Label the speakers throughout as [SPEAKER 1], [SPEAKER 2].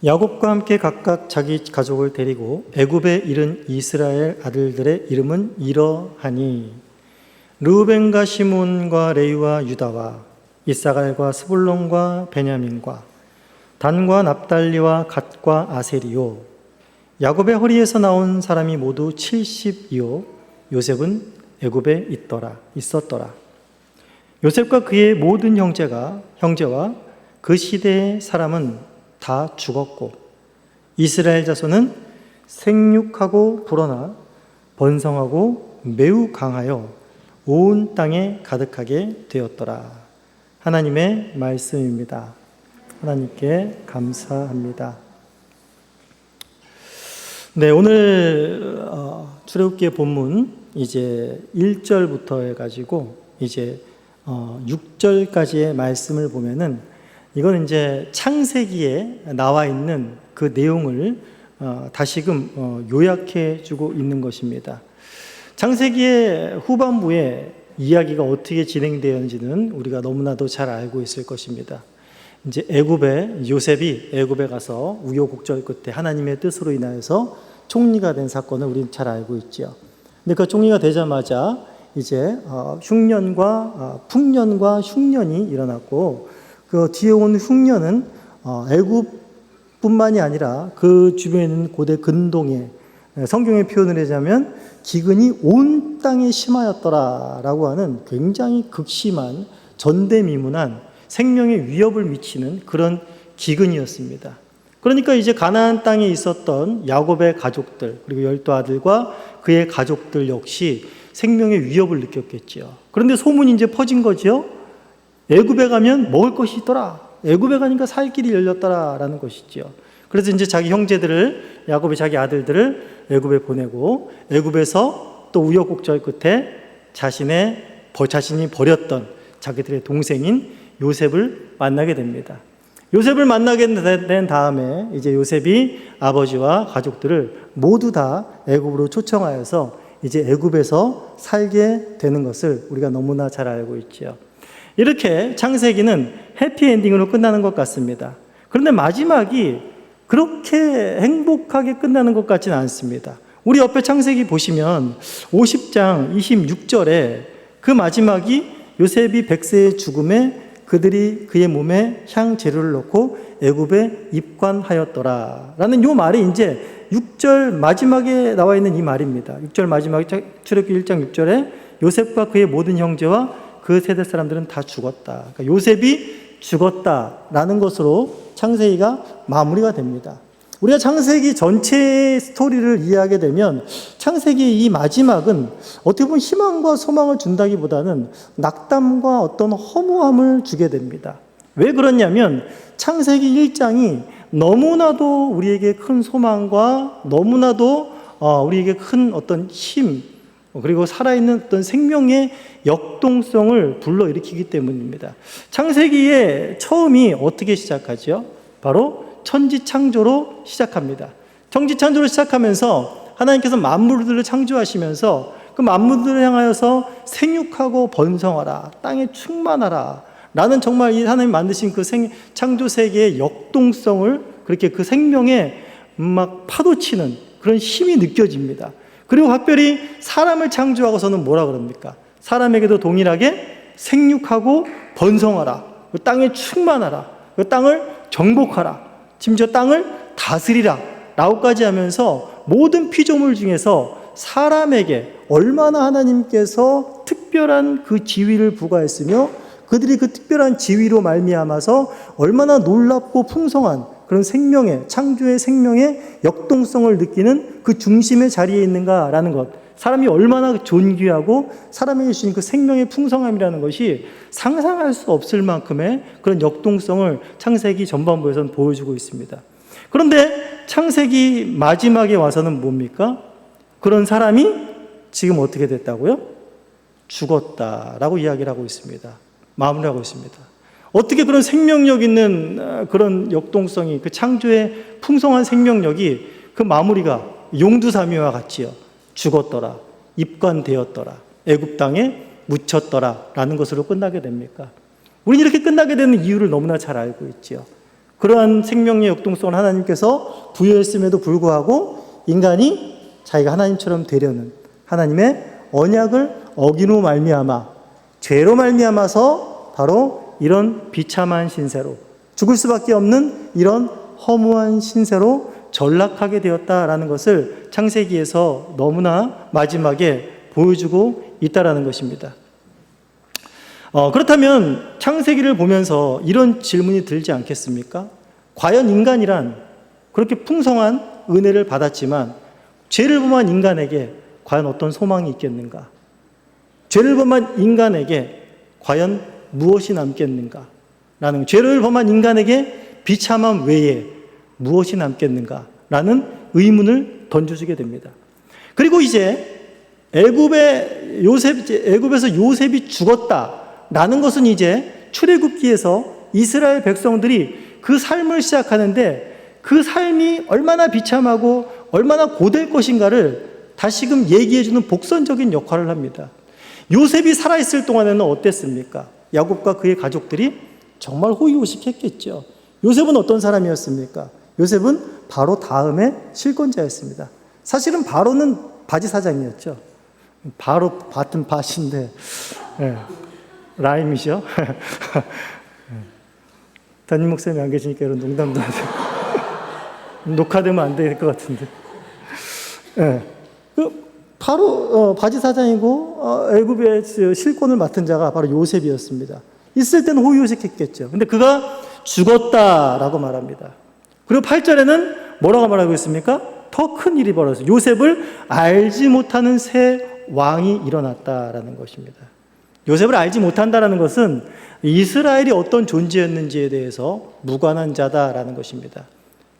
[SPEAKER 1] 야곱과 함께 각각 자기 가족을 데리고 애굽에 이른 이스라엘 아들들의 이름은 이러하니 르우벤과 시몬과 레위와 유다와 이사갈과 스불론과 베냐민과 단과 납달리와 갓과 아세리요. 야곱의 허리에서 나온 사람이 모두 70이요 요셉은 애굽에 있었더라. 요셉과 그의 모든 형제와 그 시대의 사람은 다 죽었고 이스라엘 자손은 생육하고 불어나 번성하고 매우 강하여 온 땅에 가득하게 되었더라. 하나님의 말씀입니다. 하나님께 감사합니다. 네, 오늘 출애굽기의 본문 이제 1절부터 해가지고 이제 6절까지의 말씀을 보면은 이건 이제 창세기에 나와 있는 그 내용을 다시금 요약해 주고 있는 것입니다. 창세기의 후반부에 이야기가 어떻게 진행되었는지는 우리가 너무나도 잘 알고 있을 것입니다. 이제 요셉이 애굽에 가서 우여곡절 끝에 하나님의 뜻으로 인하여서 총리가 된 사건을 우리는 잘 알고 있죠. 근데 그 총리가 되자마자 이제 풍년과 흉년이 일어났고 그 뒤에 온 흉년은 애굽뿐만이 아니라 그 주변에 있는 고대 근동에 성경의 표현을 하자면 기근이 온 땅에 심하였더라라고 하는 굉장히 극심한 전대미문한 생명에 위협을 미치는 그런 기근이었습니다. 그러니까 이제 가나안 땅에 있었던 야곱의 가족들 그리고 12아들과 그의 가족들 역시 생명의 위협을 느꼈겠죠. 그런데 소문이 이제 퍼진 거죠. 애굽에 가면 먹을 것이 있더라. 애굽에 가니까 살 길이 열렸더라라는 것이죠. 그래서 이제 자기 형제들을 야곱이 자기 아들들을 애굽에 보내고 애굽에서 또 우여곡절 끝에 자신이 버렸던 자기들의 동생인 요셉을 만나게 됩니다. 요셉을 만나게 된 다음에 이제 요셉이 아버지와 가족들을 모두 다 애굽으로 초청하여서 이제 애굽에서 살게 되는 것을 우리가 너무나 잘 알고 있죠. 이렇게 창세기는 해피엔딩으로 끝나는 것 같습니다. 그런데 마지막이 그렇게 행복하게 끝나는 것 같지는 않습니다. 우리 옆에 창세기 보시면 50장 26절에 그 마지막이 요셉이 백세의 죽음에 그들이 그의 몸에 향재료를 넣고 애굽에 입관하였더라 라는 이 말이 이제 6절 마지막에 나와 있는 이 말입니다. 6절 마지막에 출애굽기 1장 6절에 요셉과 그의 모든 형제와 그 세대 사람들은 다 죽었다. 그러니까 요셉이 죽었다라는 것으로 창세기가 마무리가 됩니다. 우리가 창세기 전체의 스토리를 이해하게 되면 창세기의 이 마지막은 어떻게 보면 희망과 소망을 준다기보다는 낙담과 어떤 허무함을 주게 됩니다. 왜 그러냐면 창세기 1장이 너무나도 우리에게 큰 소망과 너무나도 우리에게 큰 어떤 힘 그리고 살아있는 어떤 생명의 역동성을 불러일으키기 때문입니다. 창세기의 처음이 어떻게 시작하죠? 바로 천지창조로 시작합니다. 천지창조로 시작하면서 하나님께서 만물들을 창조하시면서 그 만물들을 향하여서 생육하고 번성하라, 땅에 충만하라 라는 정말 이 하나님 만드신 그 창조 세계의 역동성을 그렇게 그 생명에 막 파도치는 그런 힘이 느껴집니다. 그리고 특별히 사람을 창조하고서는 뭐라 그럽니까? 사람에게도 동일하게 생육하고 번성하라, 그 땅에 충만하라, 그 땅을 정복하라, 심지어 땅을 다스리라 라고까지 하면서 모든 피조물 중에서 사람에게 얼마나 하나님께서 특별한 그 지위를 부과했으며 그들이 그 특별한 지위로 말미암아서 얼마나 놀랍고 풍성한 그런 창조의 생명의 역동성을 느끼는 그 중심의 자리에 있는가라는 것, 사람이 얼마나 존귀하고 사람에게 주신 그 생명의 풍성함이라는 것이 상상할 수 없을 만큼의 그런 역동성을 창세기 전반부에서는 보여주고 있습니다. 그런데 창세기 마지막에 와서는 뭡니까? 그런 사람이 지금 어떻게 됐다고요? 죽었다라고 이야기를 하고 있습니다. 마무리하고 있습니다. 어떻게 그런 생명력 있는 그런 역동성이 그 창조의 풍성한 생명력이 그 마무리가 용두사미와 같이요. 죽었더라, 입관되었더라, 애굽 땅에 묻혔더라 라는 것으로 끝나게 됩니까? 우리는 이렇게 끝나게 되는 이유를 너무나 잘 알고 있죠. 그러한 생명의 역동성을 하나님께서 부여했음에도 불구하고 인간이 자기가 하나님처럼 되려는 하나님의 언약을 어기로 말미암아 죄로 말미암아서 바로 이런 비참한 신세로 죽을 수밖에 없는 이런 허무한 신세로 전락하게 되었다라는 것을 창세기에서 너무나 마지막에 보여주고 있다라는 것입니다. 그렇다면 창세기를 보면서 이런 질문이 들지 않겠습니까? 과연 인간이란 그렇게 풍성한 은혜를 받았지만 죄를 범한 인간에게 과연 어떤 소망이 있겠는가? 죄를 범한 인간에게 과연 무엇이 남겠는가? 라는, 죄를 범한 인간에게 비참함 외에 무엇이 남겠는가? 라는 의문을 던져주게 됩니다. 그리고 이제 애굽에서 요셉이 죽었다라는 것은 이제 출애굽기에서 이스라엘 백성들이 그 삶을 시작하는데 그 삶이 얼마나 비참하고 얼마나 고될 것인가를 다시금 얘기해주는 복선적인 역할을 합니다. 요셉이 살아있을 동안에는 어땠습니까? 야곱과 그의 가족들이 정말 호의호식했겠죠. 요셉은 어떤 사람이었습니까? 요셉은 바로 다음에 실권자였습니다. 사실은 바로는 바지 사장이었죠. 바로 밭은 밭인데, 라임이죠. 담임 목사님이 안 계시니까 이런 농담도 하세요. 녹화되면 안 될 것 같은데. 바로 바지 사장이고 애굽의 실권을 맡은 자가 바로 요셉이었습니다. 있을 때는 호의호식했겠죠. 근데 그가 죽었다라고 말합니다. 그리고 8절에는 뭐라고 말하고 있습니까? 더 큰 일이 벌어졌어요. 요셉을 알지 못하는 새 왕이 일어났다라는 것입니다. 요셉을 알지 못한다라는 것은 이스라엘이 어떤 존재였는지에 대해서 무관한 자다라는 것입니다.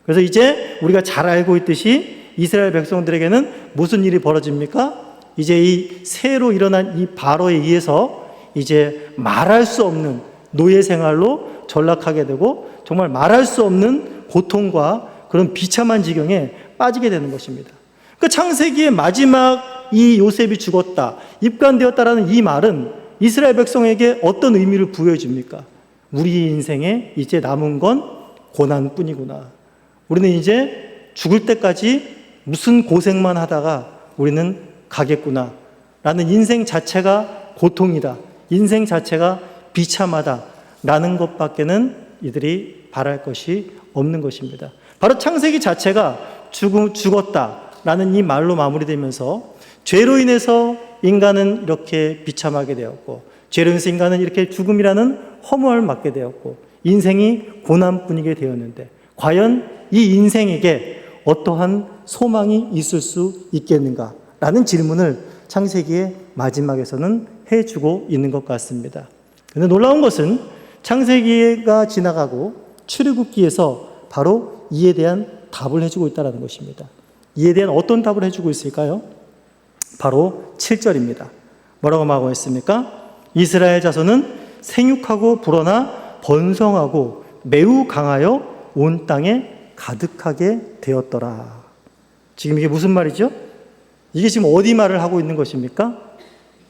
[SPEAKER 1] 그래서 이제 우리가 잘 알고 있듯이 이스라엘 백성들에게는 무슨 일이 벌어집니까? 이제 이 새로 일어난 이 바로에 의해서 이제 말할 수 없는 노예 생활로 전락하게 되고 정말 말할 수 없는 고통과 그런 비참한 지경에 빠지게 되는 것입니다. 그 창세기의 마지막 이 요셉이 죽었다, 입간되었다라는 이 말은 이스라엘 백성에게 어떤 의미를 부여해 줍니까? 우리 인생에 이제 남은 건 고난뿐이구나. 우리는 이제 죽을 때까지 무슨 고생만 하다가 우리는 가겠구나. 라는 인생 자체가 고통이다. 인생 자체가 비참하다. 라는 것밖에는 이들이 바랄 것이 없는 것입니다. 바로 창세기 자체가 죽었다. 라는 이 말로 마무리되면서 죄로 인해서 인간은 이렇게 비참하게 되었고, 죄로 인해서 인간은 이렇게 죽음이라는 허무함을 맞게 되었고, 인생이 고난뿐이게 되었는데, 과연 이 인생에게 어떠한 소망이 있을 수 있겠는가? 라는 질문을 창세기의 마지막에서는 해주고 있는 것 같습니다. 그런데 놀라운 것은 창세기가 지나가고 출애굽기에서 바로 이에 대한 답을 해주고 있다는 것입니다. 이에 대한 어떤 답을 해주고 있을까요? 바로 7절입니다. 뭐라고 말하고 있습니까? 이스라엘 자손은 생육하고 불어나 번성하고 매우 강하여 온 땅에 가득하게 되었더라. 지금 이게 무슨 말이죠? 이게 지금 어디 말을 하고 있는 것입니까?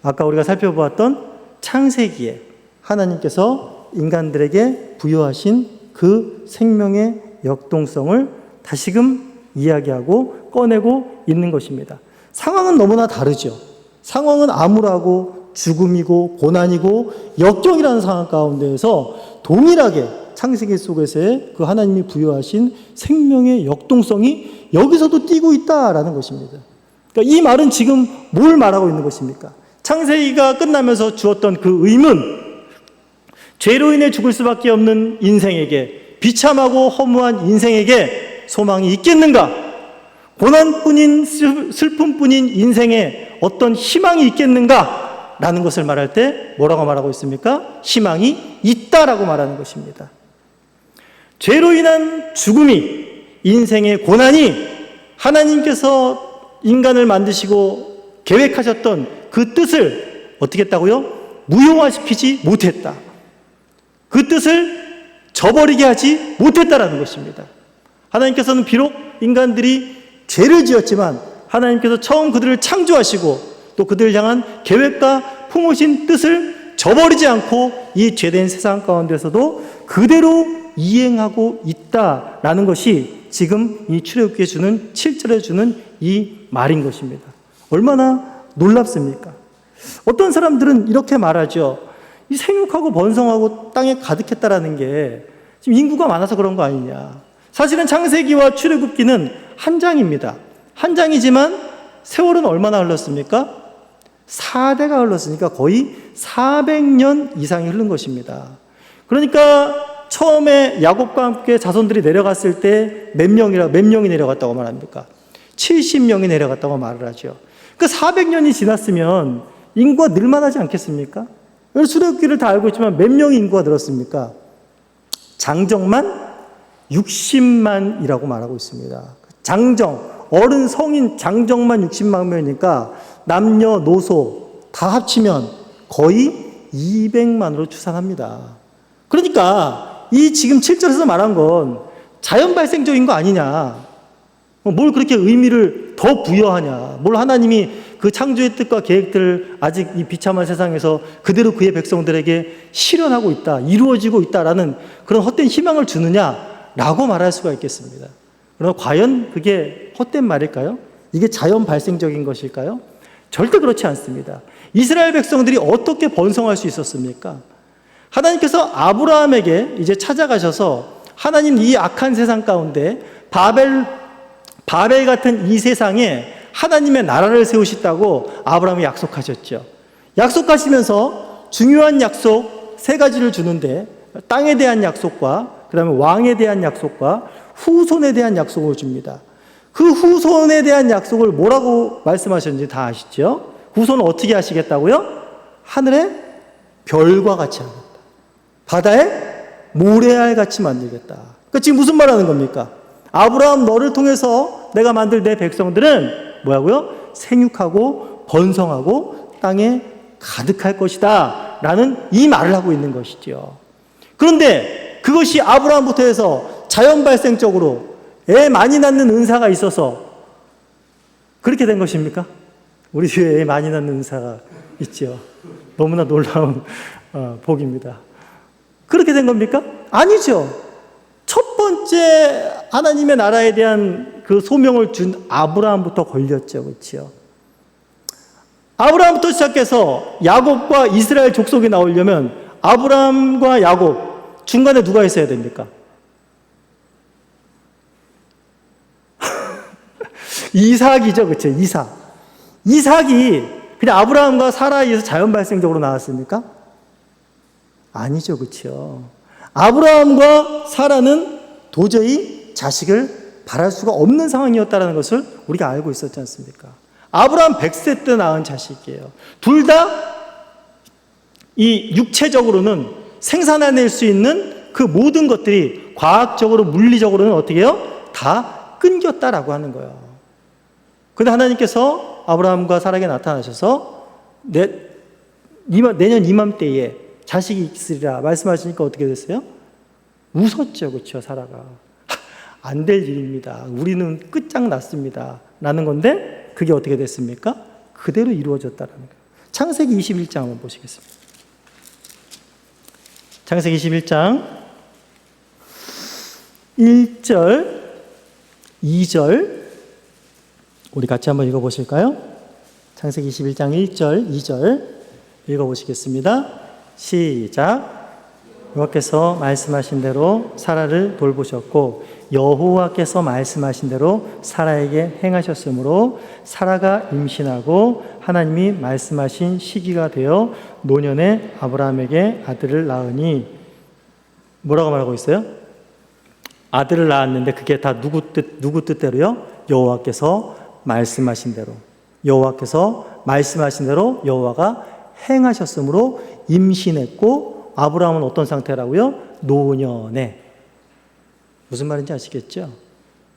[SPEAKER 1] 아까 우리가 살펴보았던 창세기에 하나님께서 인간들에게 부여하신 그 생명의 역동성을 다시금 이야기하고 꺼내고 있는 것입니다. 상황은 너무나 다르죠. 상황은 암울하고 죽음이고 고난이고 역경이라는 상황 가운데에서 동일하게 창세기 속에서의 그 하나님이 부여하신 생명의 역동성이 여기서도 띄고 있다라는 것입니다. 그러니까 이 말은 지금 뭘 말하고 있는 것입니까? 창세기가 끝나면서 주었던 그 의문, 죄로 인해 죽을 수밖에 없는 인생에게, 비참하고 허무한 인생에게 소망이 있겠는가? 고난뿐인, 슬픔뿐인 인생에 어떤 희망이 있겠는가? 라는 것을 말할 때 뭐라고 말하고 있습니까? 희망이 있다라고 말하는 것입니다. 죄로 인한 죽음이, 인생의 고난이 하나님께서 인간을 만드시고 계획하셨던 그 뜻을 어떻게 했다고요? 무효화시키지 못했다. 그 뜻을 저버리게 하지 못했다라는 것입니다. 하나님께서는 비록 인간들이 죄를 지었지만 하나님께서 처음 그들을 창조하시고 또 그들을 향한 계획과 품으신 뜻을 저버리지 않고 이 죄된 세상 가운데서도 그대로 이행하고 있다라는 것이 지금 이 출애굽기에 주는 7절에 주는 이 말인 것입니다. 얼마나 놀랍습니까? 어떤 사람들은 이렇게 말하죠. 이 생육하고 번성하고 땅에 가득했다라는 게 지금 인구가 많아서 그런 거 아니냐. 사실은 창세기와 출애굽기는 한 장입니다. 한 장이지만 세월은 얼마나 흘렀습니까? 4대가 흘렀으니까 거의 400년 이상이 흐른 것입니다. 그러니까 처음에 야곱과 함께 자손들이 내려갔을 때 몇 명이 내려갔다고 말합니까? 70명이 내려갔다고 말을 하죠. 그 400년이 지났으면 인구가 늘만하지 않겠습니까? 출애굽기를 다 알고 있지만 몇 명의 인구가 늘었습니까? 장정만 60만이라고 말하고 있습니다. 어른 성인 장정만 60만 명이니까 남녀노소 다 합치면 거의 200만으로 추산합니다. 그러니까 이 지금 7절에서 말한 건 자연 발생적인 거 아니냐. 뭘 그렇게 의미를 더 부여하냐. 뭘 하나님이 그 창조의 뜻과 계획들을 아직 이 비참한 세상에서 그대로 그의 백성들에게 실현하고 있다, 이루어지고 있다라는 그런 헛된 희망을 주느냐라고 말할 수가 있겠습니다. 그러나 과연 그게 헛된 말일까요? 이게 자연 발생적인 것일까요? 절대 그렇지 않습니다. 이스라엘 백성들이 어떻게 번성할 수 있었습니까? 하나님께서 아브라함에게 이제 찾아가셔서 하나님 이 악한 세상 가운데 바벨 같은 이 세상에 하나님의 나라를 세우시다고 아브라함이 약속하셨죠. 약속하시면서 중요한 약속 3가지를 주는데 땅에 대한 약속과 그다음에 왕에 대한 약속과 후손에 대한 약속을 줍니다. 그 후손에 대한 약속을 뭐라고 말씀하셨는지 다 아시죠? 후손은 어떻게 하시겠다고요? 하늘의 별과 같이 하겠다. 바다에 모래알 같이 만들겠다. 그러니까 지금 무슨 말 하는 겁니까? 아브라함 너를 통해서 내가 만들 내 백성들은 뭐라고요? 생육하고 번성하고 땅에 가득할 것이다 라는 이 말을 하고 있는 것이죠. 그런데 그것이 아브라함부터 해서 자연 발생적으로 애 많이 낳는 은사가 있어서 그렇게 된 것입니까? 우리 교회에 애 많이 낳는 은사가 있죠. 너무나 놀라운 복입니다. 그렇게 된 겁니까? 아니죠. 첫 번째 하나님의 나라에 대한 그 소명을 준 아브라함부터 걸렸죠. 그렇죠? 아브라함부터 시작해서 야곱과 이스라엘 족속이 나오려면 아브라함과 야곱 중간에 누가 있어야 됩니까? 이삭이죠. 그렇죠? 이삭이 그냥 아브라함과 사라에서 자연 발생적으로 나왔습니까? 아니죠. 그렇죠? 아브라함과 사라는 도저히 자식을 바랄 수가 없는 상황이었다는 것을 우리가 알고 있었지 않습니까? 아브라함 100세 때 낳은 자식이에요. 둘 다 이 육체적으로는 생산해낼 수 있는 그 모든 것들이 과학적으로 물리적으로는 어떻게 해요? 다 끊겼다라고 하는 거예요. 그런데 하나님께서 아브라함과 사라에게 나타나셔서 내년 이맘때에 자식이 있으리라 말씀하시니까 어떻게 됐어요? 웃었죠. 그렇죠? 사라가. 안 될 일입니다. 우리는 끝장났습니다. 라는 건데 그게 어떻게 됐습니까? 그대로 이루어졌다는 거예요. 창세기 21장 한번 보시겠습니다. 창세기 21장 1절, 2절 우리 같이 한번 읽어보실까요? 창세기 21장 1절, 2절 읽어보시겠습니다. 시작. 여호와께서 말씀하신 대로 사라를 돌보셨고 여호와께서 말씀하신 대로 사라에게 행하셨으므로 사라가 임신하고 하나님이 말씀하신 시기가 되어 노년에 아브라함에게 아들을 낳으니 뭐라고 말하고 있어요? 아들을 낳았는데 그게 다 누구 뜻대로요? 여호와께서 말씀하신 대로. 여호와께서 말씀하신 대로 여호와가 행하셨으므로 임신했고 아브라함은 어떤 상태라고요? 노년에. 무슨 말인지 아시겠죠?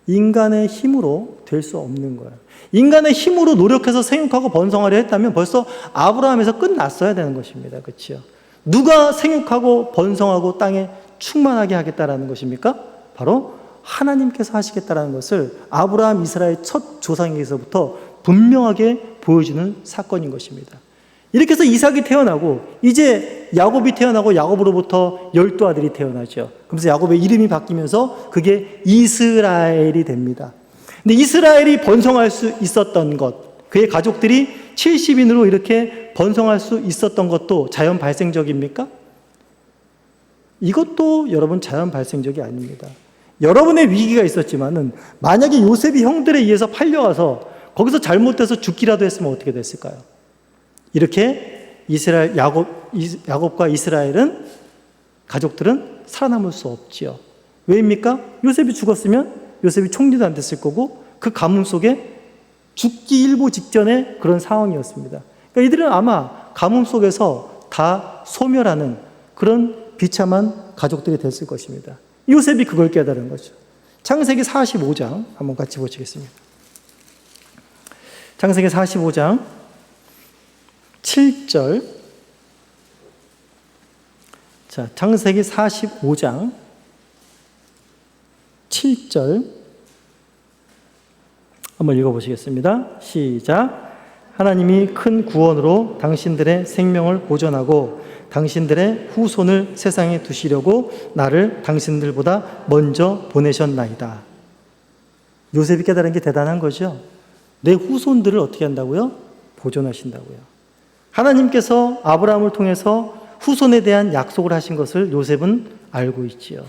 [SPEAKER 1] 인간의 힘으로 될 수 없는 거예요. 인간의 힘으로 노력해서 생육하고 번성하려 했다면 벌써 아브라함에서 끝났어야 되는 것입니다. 그렇죠? 누가 생육하고 번성하고 땅에 충만하게 하겠다라는 것입니까? 바로 하나님께서 하시겠다라는 것을 아브라함 이스라엘 첫 조상에게서부터 분명하게 보여주는 사건인 것입니다. 이렇게 해서 이삭이 태어나고 이제 야곱이 태어나고 야곱으로부터 12아들이 태어나죠. 그러면서 야곱의 이름이 바뀌면서 그게 이스라엘이 됩니다. 근데 이스라엘이 번성할 수 있었던 것, 그의 가족들이 70인으로 이렇게 번성할 수 있었던 것도 자연 발생적입니까? 이것도 여러분 자연 발생적이 아닙니다. 여러분의 위기가 있었지만은 만약에 요셉이 형들에 의해서 팔려와서 거기서 잘못돼서 죽기라도 했으면 어떻게 됐을까요? 이렇게 야곱과 이스라엘은 가족들은 살아남을 수 없지요. 왜입니까? 요셉이 죽었으면 요셉이 총리도 안 됐을 거고 그 가뭄 속에 죽기 일보 직전의 그런 상황이었습니다. 그러니까 이들은 아마 가뭄 속에서 다 소멸하는 그런 비참한 가족들이 됐을 것입니다. 요셉이 그걸 깨달은 거죠. 창세기 45장 한번 같이 보시겠습니다. 창세기 45장 7절. 자, 창세기 45장 7절 한번 읽어보시겠습니다. 시작. 하나님이 큰 구원으로 당신들의 생명을 보존하고 당신들의 후손을 세상에 두시려고 나를 당신들보다 먼저 보내셨나이다. 요셉이 깨달은 게 대단한 거죠. 내 후손들을 어떻게 한다고요? 보존하신다고요. 하나님께서 아브라함을 통해서 후손에 대한 약속을 하신 것을 요셉은 알고 있지요.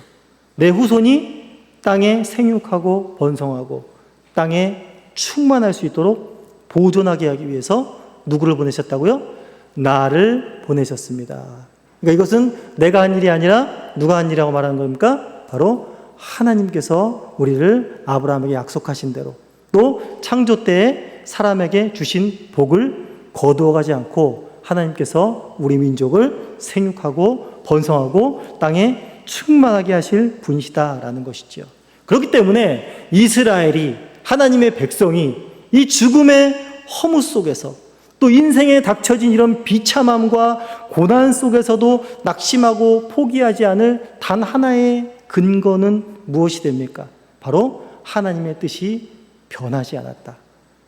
[SPEAKER 1] 내 후손이 땅에 생육하고 번성하고 땅에 충만할 수 있도록 보존하게 하기 위해서 누구를 보내셨다고요? 나를 보내셨습니다. 그러니까 이것은 내가 한 일이 아니라 누가 한 일이라고 말하는 겁니까? 바로 하나님께서 우리를 아브라함에게 약속하신 대로 또 창조 때에 사람에게 주신 복을 거두어가지 않고 하나님께서 우리 민족을 생육하고 번성하고 땅에 충만하게 하실 분이시다라는 것이죠. 그렇기 때문에 이스라엘이 하나님의 백성이 이 죽음의 허무 속에서 또 인생에 닥쳐진 이런 비참함과 고난 속에서도 낙심하고 포기하지 않을 단 하나의 근거는 무엇이 됩니까? 바로 하나님의 뜻이 변하지 않았다.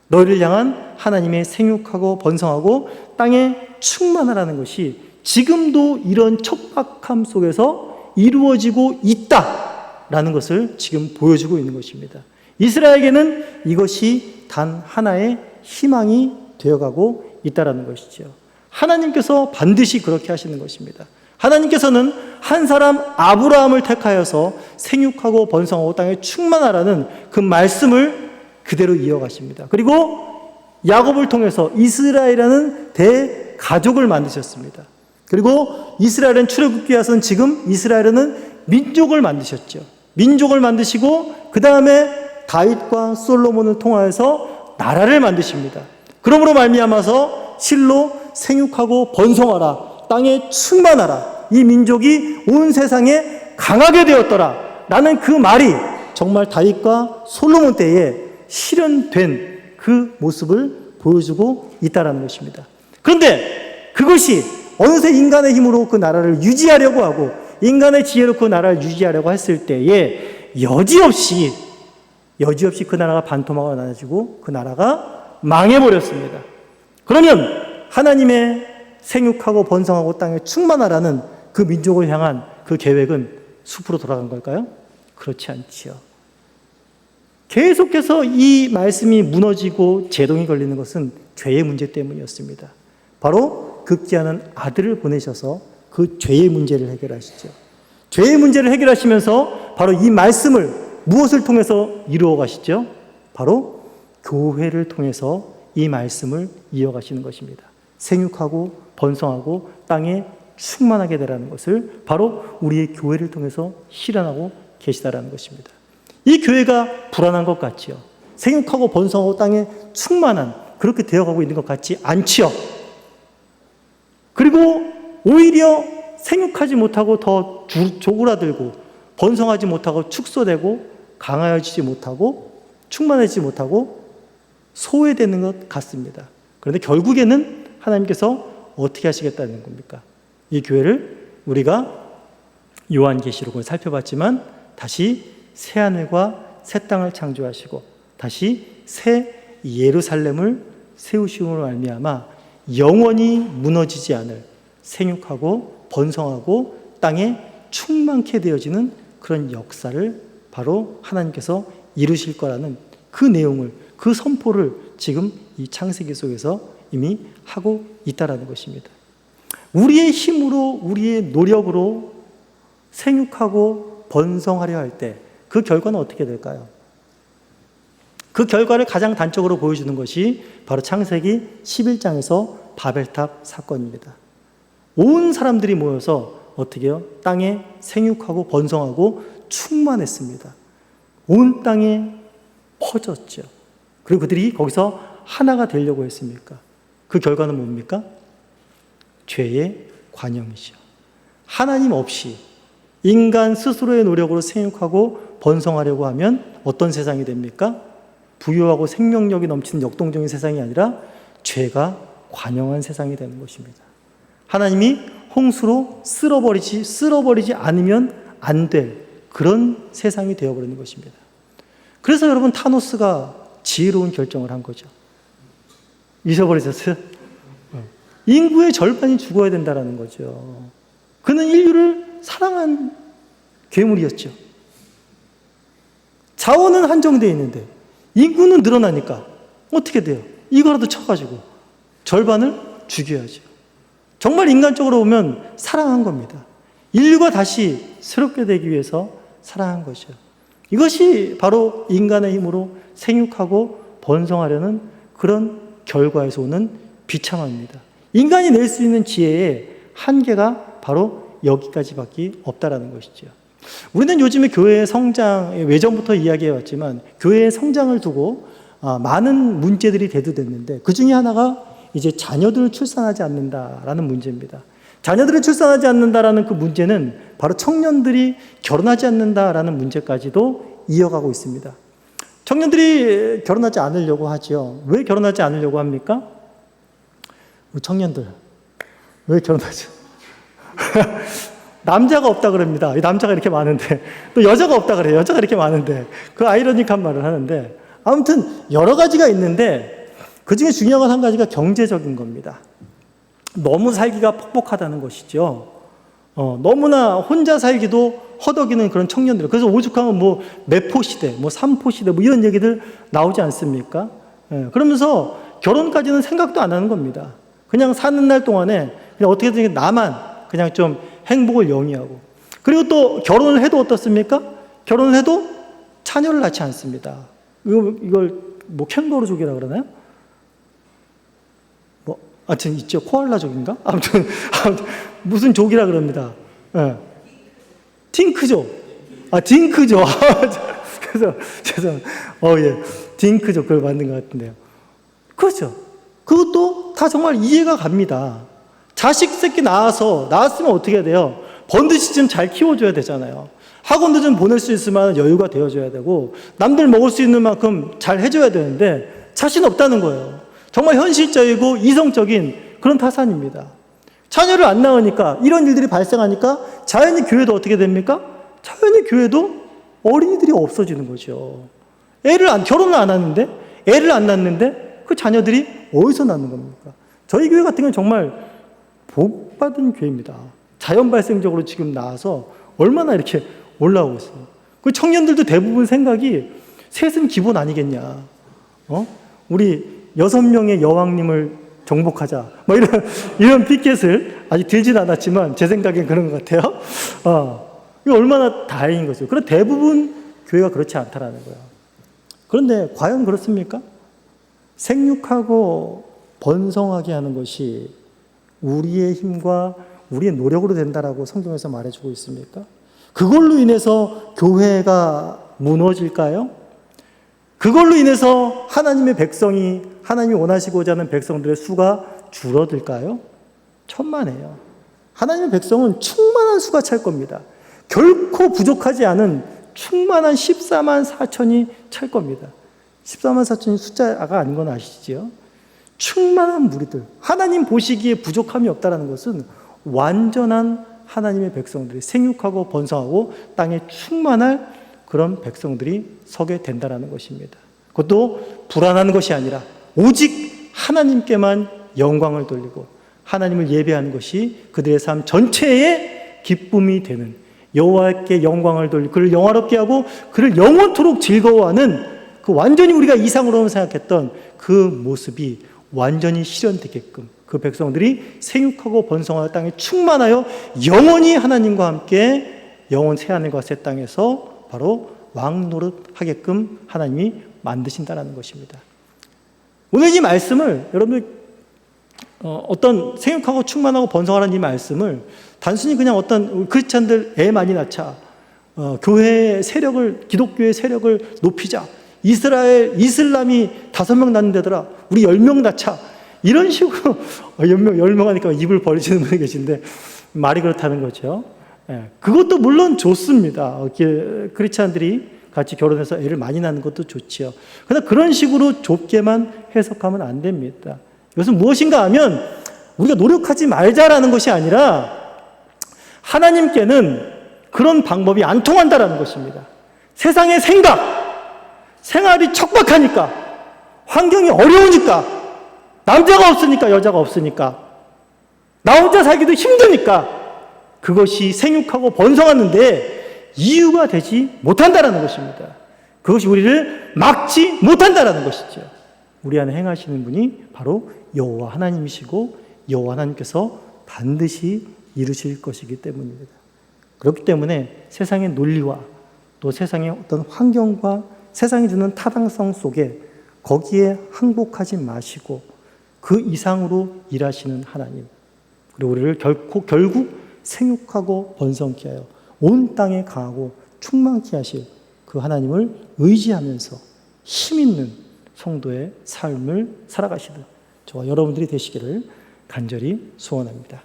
[SPEAKER 1] 너희를 향한 하나님의 생육하고 번성하고 땅에 충만하라는 것이 지금도 이런 척박함 속에서 이루어지고 있다라는 것을 지금 보여주고 있는 것입니다. 이스라엘에게는 이것이 단 하나의 희망이 되어가고 있다라는 것이죠. 하나님께서 반드시 그렇게 하시는 것입니다. 하나님께서는 한 사람 아브라함을 택하여서 생육하고 번성하고 땅에 충만하라는 그 말씀을 그대로 이어가십니다. 그리고 야곱을 통해서 이스라엘이라는 대가족을 만드셨습니다. 그리고 이스라엘은 출애굽기에 와서는 지금 이스라엘은 민족을 만드셨죠. 민족을 만드시고 그 다음에 다윗과 솔로몬을 통하여서 나라를 만드십니다. 그러므로 말미암아서 실로 생육하고 번성하라, 땅에 충만하라, 이 민족이 온 세상에 강하게 되었더라 라는 그 말이 정말 다윗과 솔로몬 때에 실현된 그 모습을 보여주고 있다는 것입니다. 그런데 그것이 어느새 인간의 힘으로 그 나라를 유지하려고 하고 인간의 지혜로 그 나라를 유지하려고 했을 때에 여지없이 그 나라가 반토막으로 나눠지고 그 나라가 망해버렸습니다. 그러면 하나님의 생육하고 번성하고 땅에 충만하라는 그 민족을 향한 그 계획은 숲으로 돌아간 걸까요? 그렇지 않지요. 계속해서 이 말씀이 무너지고 제동이 걸리는 것은 죄의 문제 때문이었습니다. 바로 극지하는 아들을 보내셔서 그 죄의 문제를 해결하시죠. 죄의 문제를 해결하시면서 바로 이 말씀을 무엇을 통해서 이루어 가시죠? 바로 교회를 통해서 이 말씀을 이어가시는 것입니다. 생육하고 번성하고 땅에 충만하게 되라는 것을 바로 우리의 교회를 통해서 실현하고 계시다라는 것입니다. 이 교회가 불안한 것 같지요. 생육하고 번성하고 땅에 충만한 그렇게 되어가고 있는 것 같지 않지요. 그리고 오히려 생육하지 못하고 더 조그라들고 번성하지 못하고 축소되고 강하여지지 못하고 충만해지지 못하고 소외되는 것 같습니다. 그런데 결국에는 하나님께서 어떻게 하시겠다는 겁니까? 이 교회를 우리가 요한계시록을 살펴봤지만 다시 새 하늘과 새 땅을 창조하시고 다시 새 예루살렘을 세우심으로 말미암아 영원히 무너지지 않을 생육하고 번성하고 땅에 충만케 되어지는 그런 역사를 바로 하나님께서 이루실 거라는 그 내용을, 그 선포를 지금 이 창세기 속에서 이미 하고 있다라는 것입니다. 우리의 힘으로, 우리의 노력으로 생육하고 번성하려 할 때 그 결과는 어떻게 될까요? 그 결과를 가장 단적으로 보여주는 것이 바로 창세기 11장에서 바벨탑 사건입니다. 온 사람들이 모여서 어떻게 해요? 땅에 생육하고 번성하고 충만했습니다. 온 땅에 퍼졌죠. 그리고 그들이 거기서 하나가 되려고 했습니까? 그 결과는 뭡니까? 죄의 관영이죠. 하나님 없이 인간 스스로의 노력으로 생육하고 번성하려고 하면 어떤 세상이 됩니까? 부유하고 생명력이 넘치는 역동적인 세상이 아니라 죄가 관영한 세상이 되는 것입니다. 하나님이 홍수로 쓸어버리지 않으면 안 될 그런 세상이 되어버리는 것입니다. 그래서 여러분, 타노스가 지혜로운 결정을 한 거죠. 잊어버리셨어요? 인구의 절반이 죽어야 된다는 거죠. 그는 인류를 사랑한 괴물이었죠. 자원은 한정되어 있는데 인구는 늘어나니까 어떻게 돼요? 이거라도 쳐가지고 절반을 죽여야죠. 정말 인간적으로 보면 사랑한 겁니다. 인류가 다시 새롭게 되기 위해서 사랑한 거죠. 이것이 바로 인간의 힘으로 생육하고 번성하려는 그런 결과에서 오는 비참함입니다. 인간이 낼 수 있는 지혜의 한계가 바로 여기까지밖에 없다라는 것이죠. 우리는 요즘에 교회의 성장, 외전부터 이야기해왔지만 교회의 성장을 두고 많은 문제들이 대두됐는데 그 중에 하나가 이제 자녀들을 출산하지 않는다라는 문제입니다. 자녀들을 출산하지 않는다라는 그 문제는 바로 청년들이 결혼하지 않는다라는 문제까지도 이어가고 있습니다. 청년들이 결혼하지 않으려고 하죠. 왜 결혼하지 않으려고 합니까? 우리 청년들 왜 결혼하죠? 남자가 없다 그럽니다. 남자가 이렇게 많은데 또 여자가 없다 그래요. 여자가 이렇게 많은데 그 아이러니한 말을 하는데 아무튼 여러 가지가 있는데 그 중에 중요한 한 가지가 경제적인 겁니다. 너무 살기가 퍽퍽하다는 것이죠. 너무나 혼자 살기도 허덕이는 그런 청년들. 그래서 오죽하면 뭐 매포 시대, 뭐 삼포 시대, 뭐 이런 얘기들 나오지 않습니까? 그러면서 결혼까지는 생각도 안 하는 겁니다. 그냥 사는 날 동안에 그냥 어떻게든 나만 그냥 좀 행복을 영위하고. 그리고 또 결혼을 해도 어떻습니까? 결혼을 해도 자녀를 낳지 않습니다. 이걸 뭐 캥거루족이라 그러나요? 뭐 하여튼 있죠. 코알라족인가? 아무튼 무슨 족이라 그럽니다. 네. 딩크족. 딩크족. 그래서 죄송합니다. 예. 딩크족 그걸 만든 것 같은데요. 그렇죠. 그것도 다 정말 이해가 갑니다. 자식 새끼 낳았으면 어떻게 해야 돼요? 번듯이 좀 잘 키워줘야 되잖아요. 학원도 좀 보낼 수 있을 만한 여유가 되어줘야 되고 남들 먹을 수 있는 만큼 잘 해줘야 되는데 자신 없다는 거예요. 정말 현실적이고 이성적인 그런 타산입니다. 자녀를 안 낳으니까 이런 일들이 발생하니까 자연히 교회도 어떻게 됩니까? 자연히 교회도 어린이들이 없어지는 거죠. 결혼을 안 하는데 애를 안 낳는데 그 자녀들이 어디서 낳는 겁니까? 저희 교회 같은 경우는 정말 복 받은 교회입니다. 자연 발생적으로 지금 나와서 얼마나 이렇게 올라오고 있어요. 그 청년들도 대부분 생각이 셋은 기본 아니겠냐. 우리 6명의 여왕님을 정복하자. 뭐 이런 피켓을 아직 들진 않았지만 제 생각엔 그런 것 같아요. 이거 얼마나 다행인 거죠. 그런데 대부분 교회가 그렇지 않다라는 거예요. 그런데 과연 그렇습니까? 생육하고 번성하게 하는 것이 우리의 힘과 우리의 노력으로 된다라고 성경에서 말해주고 있습니까? 그걸로 인해서 교회가 무너질까요? 그걸로 인해서 하나님의 백성이, 하나님이 원하시고자 하는 백성들의 수가 줄어들까요? 천만에요. 하나님의 백성은 충만한 수가 찰 겁니다. 결코 부족하지 않은 충만한 14만 4천이 찰 겁니다. 14만 4천이 숫자가 아닌 건 아시죠? 충만한 무리들, 하나님 보시기에 부족함이 없다는 것은 완전한 하나님의 백성들이 생육하고 번성하고 땅에 충만할 그런 백성들이 서게 된다는 것입니다. 그것도 불안한 것이 아니라 오직 하나님께만 영광을 돌리고 하나님을 예배하는 것이 그들의 삶 전체의 기쁨이 되는, 여호와께 영광을 돌리고 그를 영화롭게 하고 그를 영원토록 즐거워하는 그 완전히 우리가 이상으로 생각했던 그 모습이 완전히 실현되게끔 그 백성들이 생육하고 번성하여 땅에 충만하여 영원히 하나님과 함께 영원 새하늘과 새 땅에서 바로 왕노릇하게끔 하나님이 만드신다는 것입니다. 오늘 이 말씀을 여러분들 어떤 생육하고 충만하고 번성하라는 이 말씀을 단순히 그냥 어떤 크리스찬들 애 많이 낳자, 교회의 세력을, 기독교의 세력을 높이자, 이슬람이 5명 낳는데더라 우리 10명 낳자, 이런 식으로 10명 하니까 입을 벌리시는 분이 계신데 말이 그렇다는 거죠. 그것도 물론 좋습니다. 크리스찬들이 같이 결혼해서 애를 많이 낳는 것도 좋지요. 그러나 그런 식으로 좁게만 해석하면 안 됩니다. 이것은 무엇인가 하면 우리가 노력하지 말자라는 것이 아니라 하나님께는 그런 방법이 안 통한다라는 것입니다. 세상의 생활이 척박하니까, 환경이 어려우니까, 남자가 없으니까, 여자가 없으니까, 나 혼자 살기도 힘드니까 그것이 생육하고 번성하는데 이유가 되지 못한다라는 것입니다. 그것이 우리를 막지 못한다라는 것이죠. 우리 안에 행하시는 분이 바로 여호와 하나님이시고 여호와 하나님께서 반드시 이루실 것이기 때문입니다. 그렇기 때문에 세상의 논리와 또 세상의 어떤 환경과 세상이 주는 타당성 속에 거기에 항복하지 마시고 그 이상으로 일하시는 하나님, 그리고 우리를 결국 생육하고 번성케 하여 온 땅에 강하고 충만케 하실 그 하나님을 의지하면서 힘있는 성도의 삶을 살아가시는 저와 여러분들이 되시기를 간절히 소원합니다.